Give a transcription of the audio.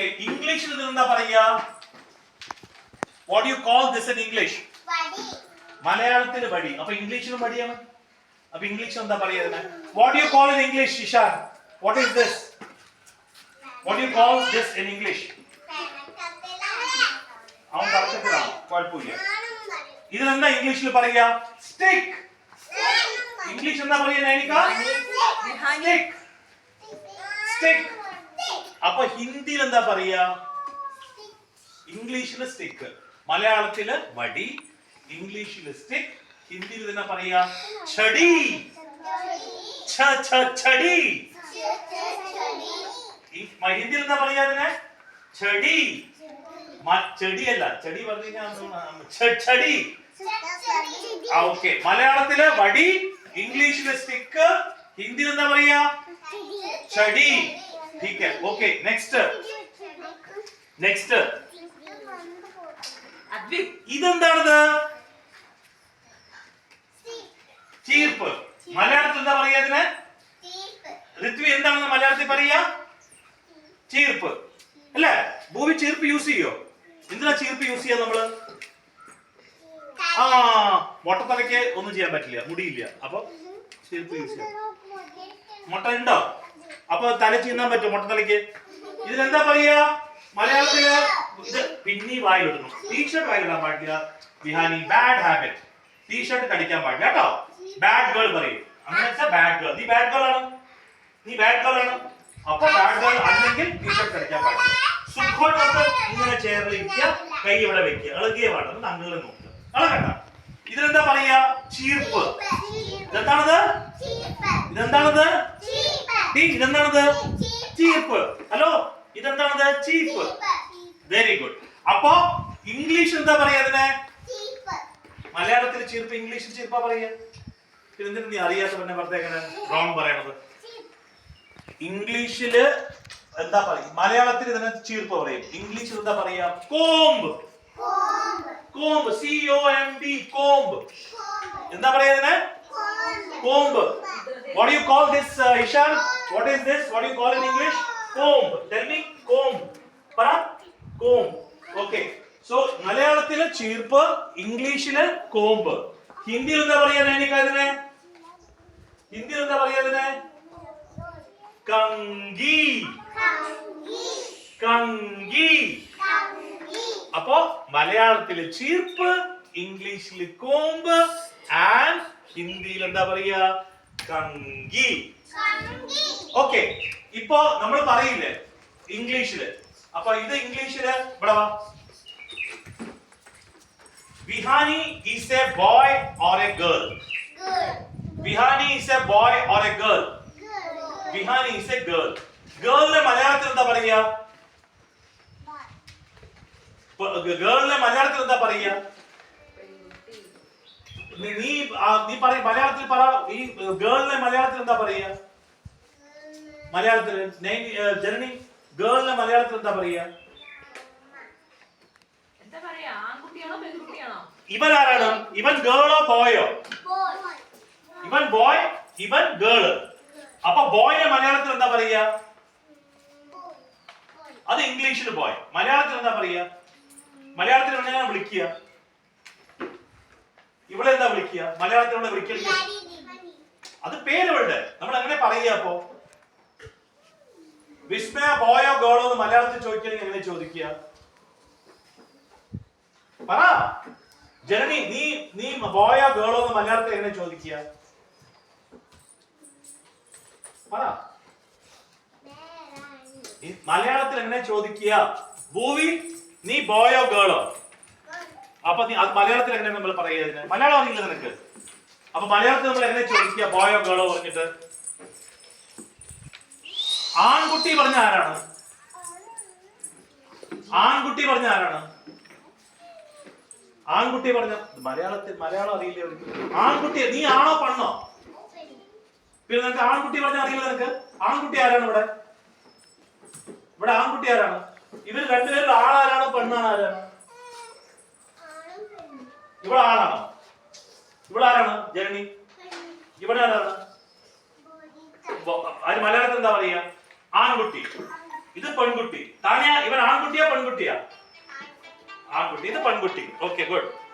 Okay, English ൽ എന്താ പറയാ? What do you call this in English? വടി. മലയാളത്തിൽ വടി. അപ്പോൾ ഇംഗ്ലീഷിലും വടിയാണ്. അപ്പോൾ ഇംഗ്ലീഷിൽ എന്താ പറയാ ഇതിനെ? What do you call in English, Ishan? What is this? What do you call this in English? അവൻ പറഞ്ഞിട്ടാണ്. കുഴപ്പമില്ല. ഇതിനെന്താ ഇംഗ്ലീഷിൽ പറയാ? Stick. ഇംഗ്ലീഷ് എന്താ പറയാ നൈനിക? Stick. Stick. അപ്പോൾ ഹിന്ദിയിൽ എന്താ പറയാ? ഇംഗ്ലീഷിൽ സ്റ്റിക്ക്, മലയാളത്തില് വടി, ഇംഗ്ലീഷില് സ്റ്റിക്ക്, ഹിന്ദിയിൽ എന്താ പറയാ? ഛടി. ഛടി. ഹിന്ദിയിൽ എന്താ പറയാ അതിനെ? ഛടി. ചെടിയല്ല, ചെടി പറഞ്ഞു കഴിഞ്ഞാൽ ഛടി. ഓക്കെ, മലയാളത്തില് വടി, ഇംഗ്ലീഷില് സ്റ്റിക്ക്, ഹിന്ദിയിൽ എന്താ പറയാ? ഛടി. ठीक है, ओके, नेक्स्ट ഇതെന്താണത്? ചീർപ്പ്. മലയാളത്തിൽ എന്താ പറയാ ഇതിനെ? ഋത്വി എന്താണെന്ന് മലയാളത്തിൽ പറയാ? ചീർപ്പ് അല്ലേ? ഭൂവി ചീർപ്പ് യൂസ് ചെയ്യോ? എന്തിനാ ചീർപ്പ് യൂസ് ചെയ്യാ നമ്മള്? മൊട്ടത്തലയ്ക്ക് ഒന്നും ചെയ്യാൻ പറ്റില്ല, മുടിയില്ല, അപ്പൊ ചീർപ്പ് യൂസ് ചെയ്യാം. മുട്ട ഉണ്ടോ? അപ്പൊ തല ചീന്നാൻ പറ്റും മൊട്ടത്തലയ്ക്ക്? ഇതിനെന്താ പറയാ മലയാളത്തില്? ഇത് പിന്നി വായിലിടുന്നു. ടീഷർട്ട് വായിലിടാൻ പാടില്ല. വിഹാനി ബാഡ് ഹാബിറ്റ്. ടീഷർട്ട് കടിക്കാൻ പാടില്ല കേട്ടോ. ബാഡ് ഗേൾ പറയും. അങ്ങനെ വെച്ചാൽ ബാഡ് ഗേൾ. നീ ബാഡ് ഗേൾ ആണ്, നീ ബാഡ് ഗേൾ ആണ്. അപ്പൊ ബാഡ് ഗേൾ അല്ലെങ്കിൽ ടീഷർട്ട് കടിക്കാൻ പാടില്ല. സുഖമായിട്ട് ഇങ്ങനെ ചെയറിൽ ഇരിക്കുക, കൈ ഇവിടെ വെക്കുക, ഇളകിയ പാടുന്നത് അങ്ങനെ നോക്കുക, ഇളകണ്ട. ഇതിനെന്താ പറയാ? ചീർപ്പ്. ഇതെന്താണത്? ഇതെന്താണത്? ഇതെന്താണത്? ചീർപ്പ്. ഹലോ, ഇതെന്താണത്? ചീപ്പ്. Very good. അപ്പോ ഇംഗ്ലീഷ് എന്താ പറയാ അതിനെ? മലയാളത്തിൽ ചീർപ്പ്, ഇംഗ്ലീഷിൽ ചീർപ്പാ പറയാ. എന്തിനാ നീ അറിയാത്ത പിന്നെ വെറുതെ എങ്ങനെ റോങ് പറയണത്? ഇംഗ്ലീഷില് എന്താ പറയാ? മലയാളത്തിൽ ഇതിനെ ചീർപ്പ് പറയും, ഇംഗ്ലീഷിൽ എന്താ പറയാ? കോംബ്. Comb, COMB, comb. എന്താ പറയാ ഇതിനെ? Comb. What do you call this, Ishan? What is this? What do you call in English? Comb. Tell me. Comb. Para? Comb. Okay. So മലയാളത്തിലെ ചീർപ്പ്, ഇംഗ്ലീഷിലെ കോംബ്. ഹിന്ദിയിൽ എന്താ പറയാ നൈനിക ഇതിനെ? ഹിന്ദിയിൽ എന്താ പറയാ ഇതിനെ? കങ്കി. കങ്കി. അപ്പോ മലയാളത്തിലെ ചീർപ്പ്, ഇംഗ്ലീഷിലെ കോംബ്, ആൻഡ് ഹിന്ദിയിൽ എന്താ പറയാ? കങ്കി. ഓക്കെ, ഇപ്പോ നമ്മൾ പറയില്ലേ ഇംഗ്ലീഷില്? അപ്പൊ ഇത് ഇംഗ്ലീഷില് ഇവിടെ വാ. Vihani is a boy or a girl? Vihani is a boy or a girl? Vihani is a girl. ഗേളിനെ മലയാളത്തിൽ എന്താ പറയാ? ഗേളിനെ മലയാളത്തിൽ എന്താ പറയാ? നീ പറയ മലയാളത്തിൽ പറ. ഈ ഗേളിനെ മലയാളത്തിൽ എന്താ പറയാ? മലയാളത്തിൽ ജനനി, ഗേളിനെ മലയാളത്തിൽ എന്താ പറയാ? ഇവൻ ആരാണ്? ഇവൻ ഗേളോ ബോയോ? ഇവൻ ബോയ്, ഇവൻ ഗേള്. അപ്പൊ ബോയിനെ മലയാളത്തിൽ എന്താ പറയാ? അത് ഇംഗ്ലീഷിൽ ബോയ്. മലയാളത്തിൽ എന്താ പറയാ? മലയാളത്തിൽ എങ്ങനെയാ വിളിക്കുക? ഇവിടെ എന്താ വിളിക്കുക? മലയാളത്തിൽ ഇവിടെ വിളിക്കുക, അത് പേരുകളുടെ നമ്മൾ എങ്ങനെ പറയുക? അപ്പോ വിസ്മയ ബോയോ ഗേളോ എന്ന് മലയാളത്തിൽ ചോദിക്കുകയാണെങ്കിൽ എങ്ങനെ ചോദിക്കുക? പറ ജനനി, നീ ബോയോ ഗേളോ എന്ന് മലയാളത്തിൽ എങ്ങനെ ചോദിക്കുക? പറ, മലയാളത്തിൽ എങ്ങനെ ചോദിക്കുക? ഭൂവി, നീ ബോയോ ഗേളോ? അപ്പൊ നീ അത് മലയാളത്തിൽ എങ്ങനെ നമ്മൾ പറയുക? ഇതിന് മലയാളം അറിയില്ല നിനക്ക്. അപ്പൊ മലയാളത്തിൽ നമ്മൾ എങ്ങനെ ചോദിക്കുക ബോയോ ഗേളോ പറഞ്ഞിട്ട്? ആൺകുട്ടി പറഞ്ഞ ആരാണ്? ആൺകുട്ടി പറഞ്ഞ ആരാണ്? ആൺകുട്ടി പറഞ്ഞ മലയാളത്തിൽ മലയാളം അറിയില്ല. ആൺകുട്ടി, നീ ആണോ പെണ്ണോ? പിന്നെ നിനക്ക് ആൺകുട്ടി പറഞ്ഞ അറിയില്ല നിനക്ക്? ആൺകുട്ടി ആരാണ് ഇവിടെ? ഇവിടെ ആൺകുട്ടി ആരാണ്? ഇവർ രണ്ടുപേരും ആളാരാണ് പെണ്ണാണ് ആരാണ്? ഇവിടെ ആളാണോ? ഇവിടെ ആരാണ് ജനനി? ഇവിടെ ആരാണ്? മലയാളത്തിൽ എന്താ പറയാ? ആൺകുട്ടി. ഇത് പെൺകുട്ടി. താനിയ ഇവൻ ആൺകുട്ടിയാ പെൺകുട്ടിയാ? ആൺകുട്ടി. ഇത് പെൺകുട്ടി. Okay good.